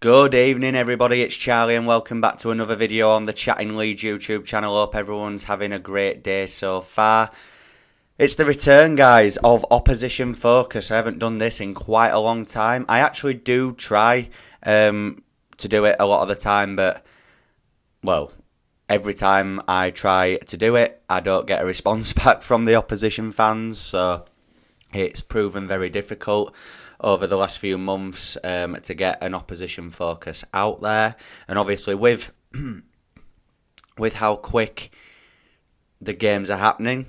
Good evening everybody, it's Charlie and welcome back to another video on the Chatting Leeds YouTube channel. Hope everyone's having a great day so far. It's the return, guys, of Opposition Focus. I haven't done this in quite a long time. I actually do try to do it a lot of the time, but, well, every time I try to do it, I don't get a response back from the opposition fans, so it's proven very difficult over the last few months to get an opposition focus out there. And obviously with how quick the games are happening,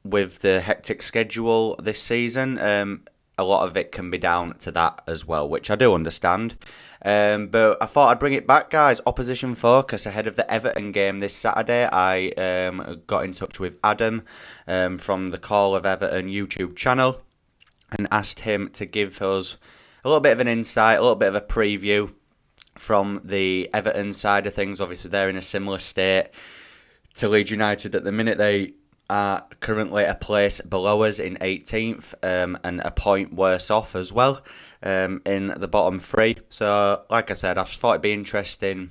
with the hectic schedule this season, a lot of it can be down to that as well, which I do understand. But I thought I'd bring it back, guys. Opposition focus ahead of the Everton game this Saturday. I got in touch with Adam from the Call of Everton YouTube channel and asked him to give us a little bit of an insight, a little bit of a preview from the Everton side of things. Obviously, they're in a similar state to Leeds United at the minute. They are currently a place below us in 18th and a point worse off as well in the bottom three. So, like I said, I just thought it'd be interesting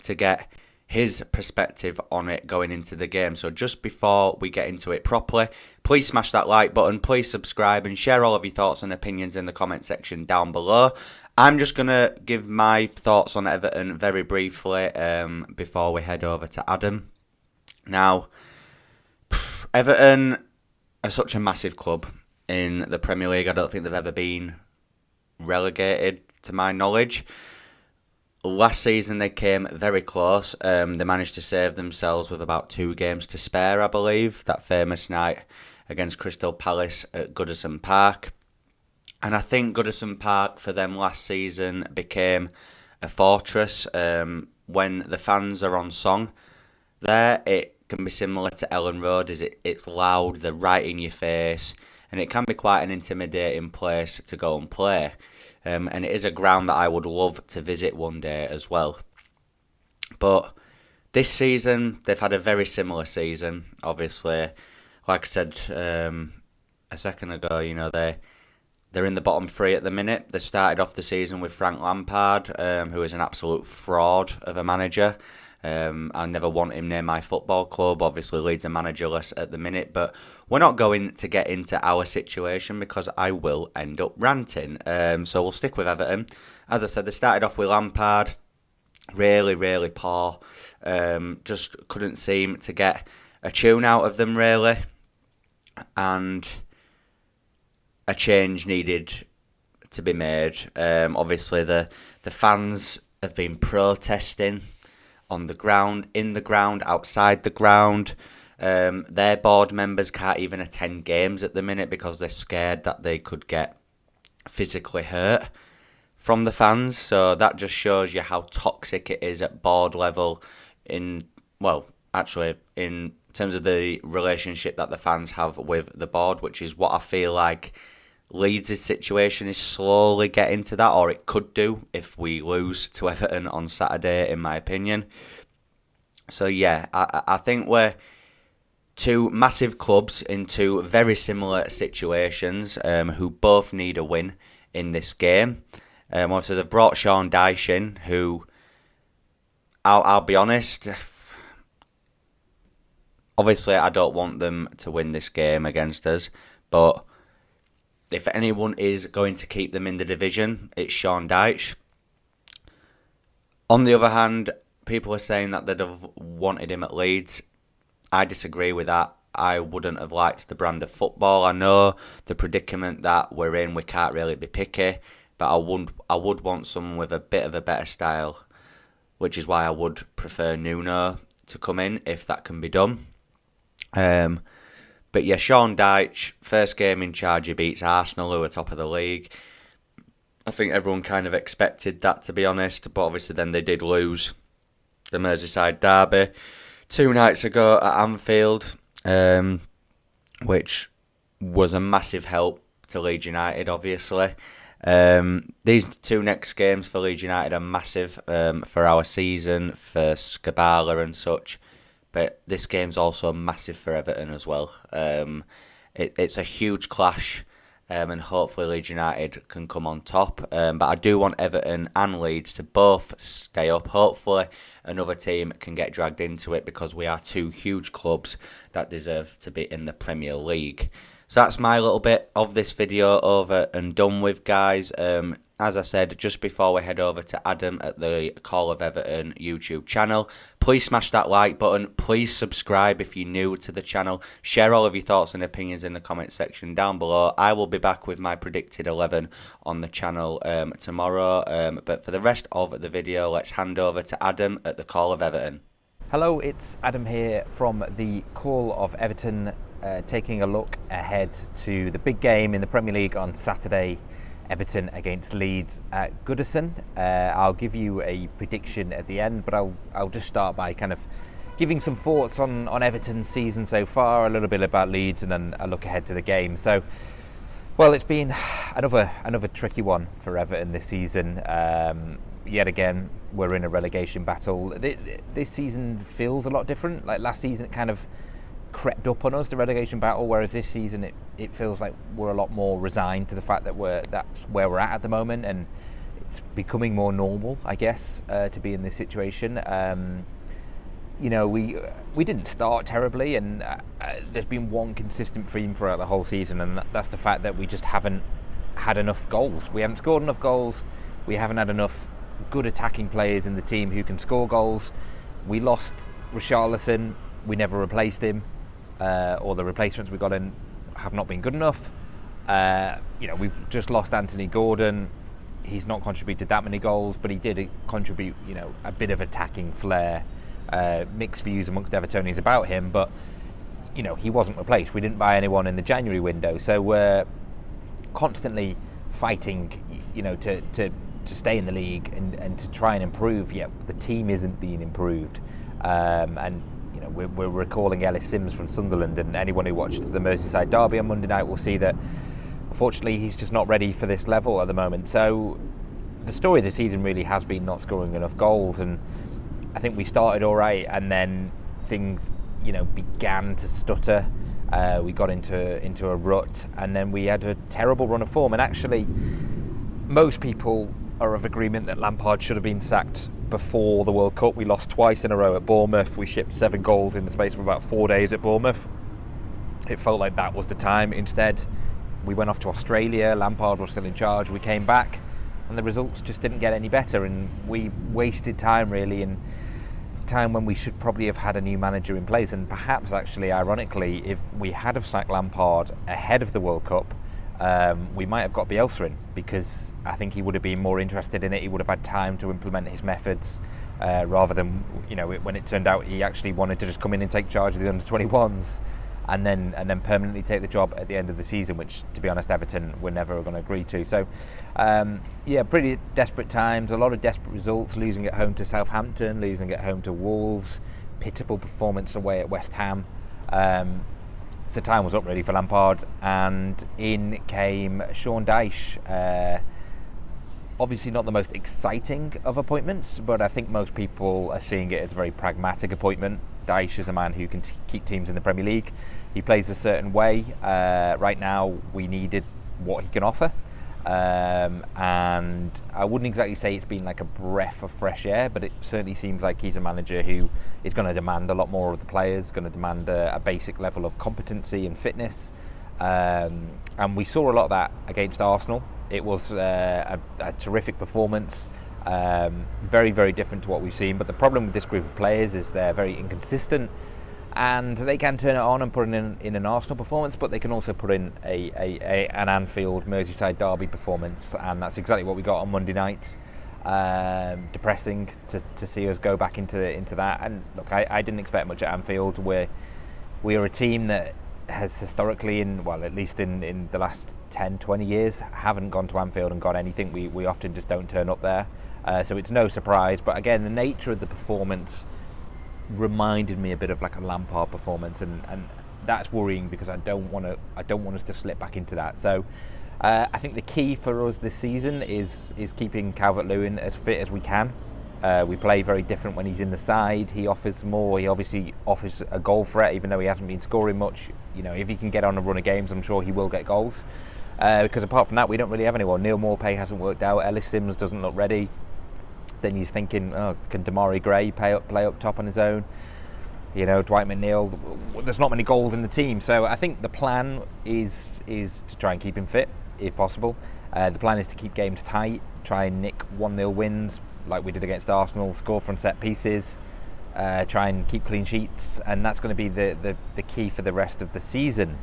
to get his perspective on it going into the game. So just before we get into it properly, please smash that like button, please subscribe and share all of your thoughts and opinions in the comment section down below. I'm just going to give my thoughts on Everton very briefly before we head over to Adam. Now, Everton are such a massive club in the Premier League. I don't think they've ever been relegated, to my knowledge. Last season they came very close. They managed to save themselves with about 2 games to spare, I believe. That famous night against Crystal Palace at Goodison Park. And I think Goodison Park for them last season became a fortress. When the fans are on song there, it can be similar to Ellen Road. It's loud, they're right in your face, and it can be quite an intimidating place to go and play. And it is a ground that I would love to visit one day as well. But this season, they've had a very similar season. Obviously, like I said a second ago, you know, they're in the bottom 3 at the minute. They started off the season with Frank Lampard, who is an absolute fraud of a manager. I never want him near my football club. Obviously, Leeds are managerless at the minute, but we're not going to get into our situation because I will end up ranting. So we'll stick with Everton. As I said, they started off with Lampard, really, really poor. Just couldn't seem to get a tune out of them, really. And a change needed to be made. Obviously, the fans have been protesting on the ground, in the ground, outside the ground. Their board members can't even attend games at the minute because they're scared that they could get physically hurt from the fans. So that just shows you how toxic it is at board level in terms of the relationship that the fans have with the board, which is what I feel like Leeds' situation is slowly getting to that, or it could do if we lose to Everton on Saturday, in my opinion. So yeah, I think we're 2 massive clubs in 2 very similar situations who both need a win in this game. Obviously, they've brought Sean Dyche in, who, I'll be honest, obviously I don't want them to win this game against us, but if anyone is going to keep them in the division, it's Sean Dyche. On the other hand, people are saying that they'd have wanted him at Leeds. I disagree with that. I wouldn't have liked the brand of football. I know the predicament that we're in, we can't really be picky, but I would want someone with a bit of a better style, which is why I would prefer Nuno to come in, if that can be done. But yeah, Sean Dyche, first game in charge, he beats Arsenal, who are top of the league. I think everyone kind of expected that, to be honest, but obviously then they did lose the Merseyside derby 2 nights ago at Anfield, which was a massive help to Leeds United, obviously. These 2 next games for Leeds United are massive for our season, for Skabala and such. But this game's also massive for Everton as well. It's a huge clash and hopefully Leeds United can come on top. But I do want Everton and Leeds to both stay up. Hopefully another team can get dragged into it, because we are two huge clubs that deserve to be in the Premier League. So that's my little bit of this video over and done with, guys. As I said, just before we head over to Adam at the Call of Everton YouTube channel, please smash that like button. Please subscribe if you're new to the channel. Share all of your thoughts and opinions in the comment section down below. I will be back with my predicted 11 on the channel tomorrow. But for the rest of the video, let's hand over to Adam at the Call of Everton. Hello, it's Adam here from the Call of Everton, taking a look ahead to the big game in the Premier League on Saturday. Everton against Leeds at Goodison. I'll give you a prediction at the end, but I'll just start by kind of giving some thoughts on Everton's season so far, a little bit about Leeds, and then a look ahead to the game. So, well, it's been another tricky one for Everton this season. Yet again, we're in a relegation battle. This season feels a lot different. Like last season, it kind of crept up on us, the relegation battle, whereas this season it feels like we're a lot more resigned to the fact that that's where we're at the moment, and it's becoming more normal, I guess, to be in this situation. We didn't start terribly, and there's been one consistent theme throughout the whole season, and that's the fact that we just haven't had enough goals. We haven't scored enough goals. We haven't had enough good attacking players in the team who can score goals. We lost Richarlison. We never replaced him. Or the replacements we got in have not been good enough. We've just lost Anthony Gordon. He's not contributed that many goals, but he did contribute, a bit of attacking flair. Mixed views amongst Evertonians about him, but, he wasn't replaced. We didn't buy anyone in the January window, so we're constantly fighting, to stay in the league and to try and improve. Yet the team isn't being improved, and we're recalling Ellis Sims from Sunderland, and anyone who watched the Merseyside derby on Monday night will see that unfortunately he's just not ready for this level at the moment. So the story of the season really has been not scoring enough goals, and I think we started all right, and then things began to stutter. We got into a rut, and then we had a terrible run of form, and actually most people are of agreement that Lampard should have been sacked before the World Cup. We lost twice in a row at Bournemouth. We shipped 7 goals in the space of about 4 days at Bournemouth. It felt like that was the time. Instead, we went off to Australia. Lampard was still in charge. We came back, and the results just didn't get any better, and we wasted time, really, and time when we should probably have had a new manager in place. And perhaps, actually, ironically, if we had have sacked Lampard ahead of the World Cup, we might have got Bielsa in, because I think he would have been more interested in it. He would have had time to implement his methods, rather than when it turned out he actually wanted to just come in and take charge of the under-21s and then permanently take the job at the end of the season, which, to be honest, Everton were never going to agree to. So pretty desperate times, a lot of desperate results, losing at home to Southampton, losing at home to Wolves, pitiable performance away at West Ham. So time was up really for Lampard, and in came Sean Dyche. Obviously not the most exciting of appointments, but I think most people are seeing it as a very pragmatic appointment. Dyche is a man who can keep teams in the Premier League. He plays a certain way. Right now we needed what he can offer. And I wouldn't exactly say it's been like a breath of fresh air, but it certainly seems like he's a manager who is going to demand a lot more of the players, going to demand a basic level of competency and fitness. And we saw a lot of that against Arsenal. It was a terrific performance, very, very different to what we've seen. But the problem with this group of players is they're very inconsistent, and they can turn it on and put in an Arsenal performance, but they can also put in an Anfield Merseyside derby performance, and that's exactly what we got on Monday night. Depressing to see us go back into that. And look, I didn't expect much at Anfield. We are a team that has historically, at least in the last 10-20 years, haven't gone to Anfield and got anything. We often just don't turn up there, so it's no surprise. But again, the nature of the performance reminded me a bit of like a Lampard performance, and that's worrying, because I don't want us to slip back into that. So I think the key for us this season is keeping Calvert-Lewin as fit as we can. We play very different when he's in the side. He offers more. He obviously offers a goal threat, even though he hasn't been scoring much. If he can get on a run of games, I'm sure he will get goals. because apart from that, we don't really have anyone. Neil Maupay hasn't worked out. Ellis Sims doesn't look ready. Then you're thinking, oh, can Damari Gray play up top on his own? Dwight McNeil. There's not many goals in the team, so I think the plan is to try and keep him fit if possible. The plan is to keep games tight, try and nick 1-0 wins like we did against Arsenal, score from set pieces, try and keep clean sheets, and that's going to be the key for the rest of the season.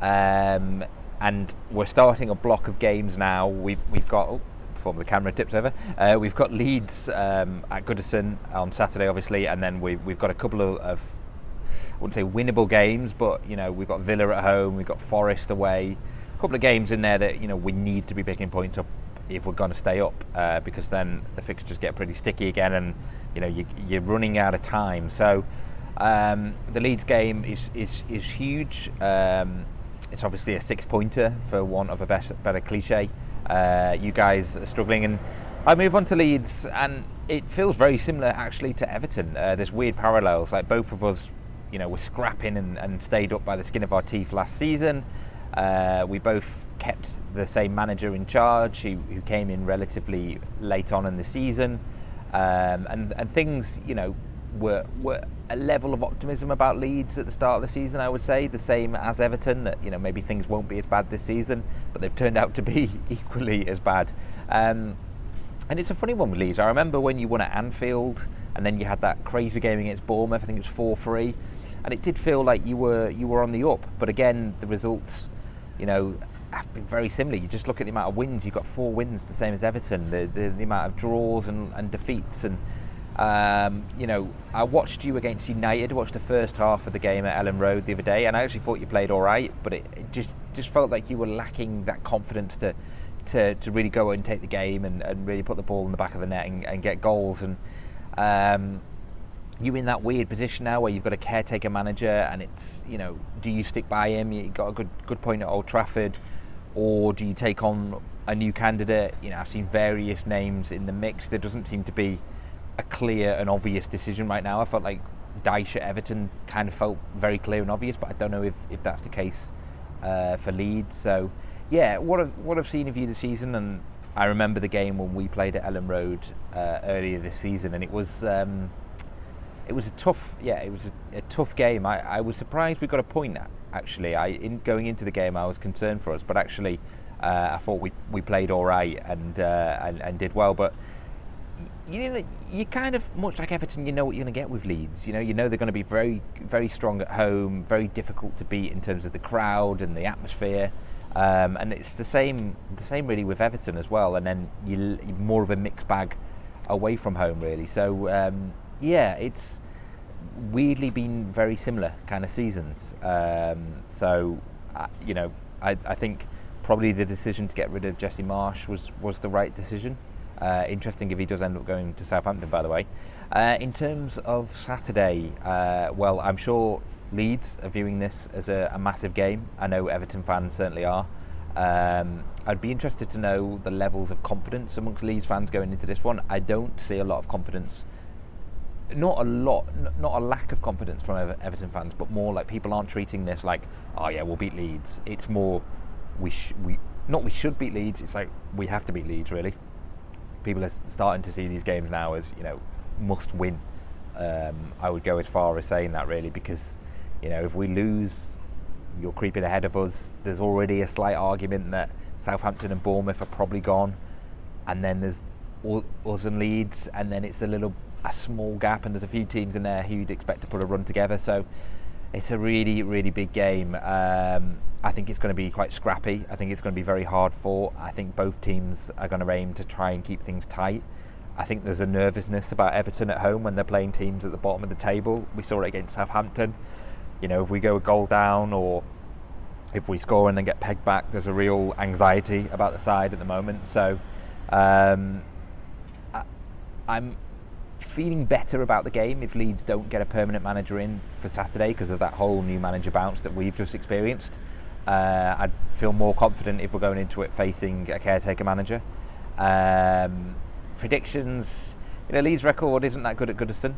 And we're starting a block of games now. We've got before the camera tips over, we've got Leeds at Goodison on Saturday, obviously, and then we've got a couple of I wouldn't say winnable games, but we've got Villa at home, we've got Forest away, a couple of games in there that we need to be picking points up if we're going to stay up, because then the fixtures get pretty sticky again, and you're running out of time. So the Leeds game is huge. It's obviously a 6-pointer, for want of a better cliche. You guys are struggling, and I move on to Leeds, and it feels very similar actually to Everton. There's weird parallels, like both of us were scrapping and stayed up by the skin of our teeth last season. We both kept the same manager in charge who came in relatively late on in the season, and things were a level of optimism about Leeds at the start of the season, I would say, the same as Everton, that maybe things won't be as bad this season, but they've turned out to be equally as bad. And it's a funny one with Leeds. I remember when you won at Anfield, and then you had that crazy game against Bournemouth, I think it was 4-3, and it did feel like you were on the up, but again, the results have been very similar. You just look at the amount of wins. You've got 4 wins, the same as Everton, the amount of draws and defeats, and I watched you against United, watched the first half of the game at Ellen Road the other day, and I actually thought you played all right, but it just felt like you were lacking that confidence to really go and take the game and really put the ball in the back of the net and get goals. And you're in that weird position now where you've got a caretaker manager, and it's do you stick by him? You got a good point at Old Trafford, or do you take on a new candidate? I've seen various names in the mix. There doesn't seem to be a clear and obvious decision right now. I felt like Dyche at Everton kind of felt very clear and obvious, but I don't know if that's the case for Leeds. So yeah, what I've seen of you this season, and I remember the game when we played at Ellen Road earlier this season, and it was a tough game. I was surprised we got a point. Actually, in going into the game, I was concerned for us, but actually, I thought we played all right and did well. But you kind of, much like Everton, you know what you're going to get with Leeds. You know they're going to be very, very strong at home, very difficult to beat in terms of the crowd and the atmosphere. And it's the same really with Everton as well. And then you're more of a mixed bag away from home, really. So it's weirdly been very similar kind of seasons. I think probably the decision to get rid of Jesse Marsch was the right decision. Interesting if he does end up going to Southampton, by the way. In terms of Saturday, well, I'm sure Leeds are viewing this as a massive game. I know Everton fans certainly are. I'd be interested to know the levels of confidence amongst Leeds fans going into this one. I don't see a lot of confidence. Not a lack of confidence from Everton fans, but more like people aren't treating this like, oh yeah, we'll beat Leeds. It's more, we should beat Leeds. It's like, we have to beat Leeds, really. People are starting to see these games now as, must win. I would go as far as saying that, really, because, if we lose, you're creeping ahead of us. There's already a slight argument that Southampton and Bournemouth are probably gone, and then there's us and Leeds, and then it's a small gap, and there's a few teams in there who you'd expect to put a run together. So it's a really, really big game. I think it's going to be quite scrappy. I think it's going to be very hard fought. I think both teams are going to aim to try and keep things tight. I think there's a nervousness about Everton at home when they're playing teams at the bottom of the table. We saw it against Southampton. If we go a goal down, or if we score and then get pegged back, there's a real anxiety about the side at the moment. So I'm feeling better about the game if Leeds don't get a permanent manager in for Saturday because of that whole new manager bounce that we've just experienced. I'd feel more confident if we're going into it facing a caretaker manager. Predictions, Leeds' record isn't that good at Goodison.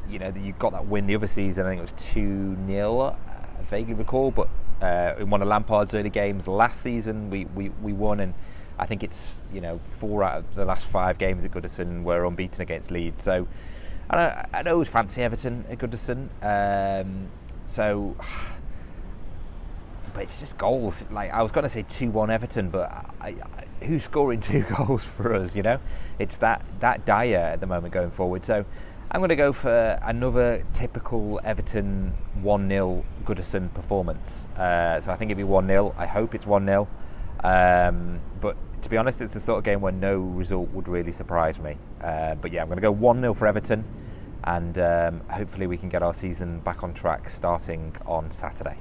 You got that win the other season. I think it was 2-0. I vaguely recall, but In one of Lampard's early games last season, we won, and I think it's 4 out of the last 5 games at Goodison were unbeaten against Leeds. So I don't fancy Everton at Goodison. But it's just goals. Like, I was going to say 2-1 Everton, but who's scoring 2 goals for us? It's that dire at the moment going forward. So I'm going to go for another typical Everton 1-0 Goodison performance. So I think it'll be 1-0. I hope it's 1-0. But to be honest, it's the sort of game where no result would really surprise me. But yeah, I'm going to go 1-0 for Everton, and hopefully we can get our season back on track starting on Saturday.